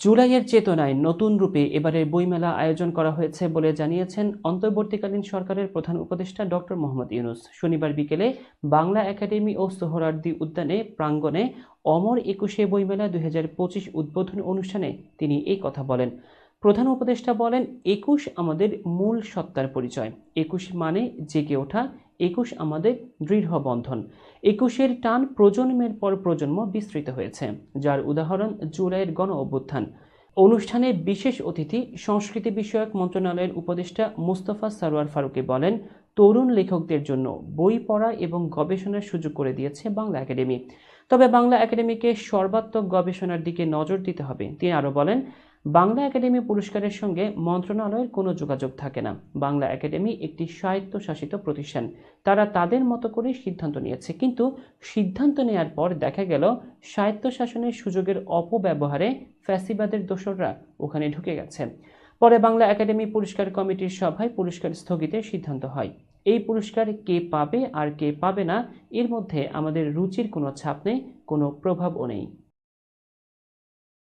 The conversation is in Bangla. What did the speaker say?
জুলাইয়ের চেতনায় নতুন রূপে এবারের বইমেলা আয়োজন করা হয়েছে বলে জানিয়েছেন অন্তর্বর্তীকালীন সরকারের প্রধান উপদেষ্টা ডক্টর মোহাম্মদ ইউনূস। শনিবার বিকেলে বাংলা একাডেমি ও সোহরাওয়ার্দী উদ্যানে প্রাঙ্গণে অমর একুশে বইমেলা ২০২৫ উদ্বোধন অনুষ্ঠানে তিনি এই কথা বলেন। প্রধান উপদেষ্টা বলেন, ২১ আমাদের মূল সত্তার পরিচয়। ২১ মানে জেগে ওঠা, ২১ আমাদের দৃঢ় বন্ধন। ২১-এর টান প্রজন্মের পর প্রজন্ম বিস্তৃত হয়েছে, যার উদাহরণ জুলাইয়ের গণ অভ্যুত্থান। অনুষ্ঠানে বিশেষ অতিথি সংস্কৃতি বিষয়ক মন্ত্রণালয়ের উপদেষ্টা মুস্তফা সরওয়ার ফারুকী বলেন, তরুণ লেখকদের জন্য বই পড়া এবং গবেষণার সুযোগ করে দিয়েছে বাংলা একাডেমি। তবে বাংলা একাডেমিকে সর্বাত্মক গবেষণার দিকে নজর দিতে হবে। তিনি আরও বলেন, বাংলা একাডেমি পুরস্কারের সঙ্গে মন্ত্রণালয়ের কোনো যোগাযোগ থাকে না। বাংলা একাডেমি একটি স্বায়ত্তশাসিত প্রতিষ্ঠান। তারা তাদের মতো করে সিদ্ধান্ত নিয়েছে, কিন্তু সিদ্ধান্ত নেয়ার পর দেখা গেল স্বায়ত্তশাসনের সুযোগের অপব্যবহারে ফ্যাসিবাদের দোসররা ওখানে ঢুকে গেছে। পরে বাংলা একাডেমি পুরস্কার কমিটির সভায় পুরস্কার স্থগিতের সিদ্ধান্ত হয়। এই পুরস্কার কে পাবে আর কে পাবে না, এর মধ্যে আমাদের রুচির কোনো ছাপ নেই, কোনো প্রভাবও নেই।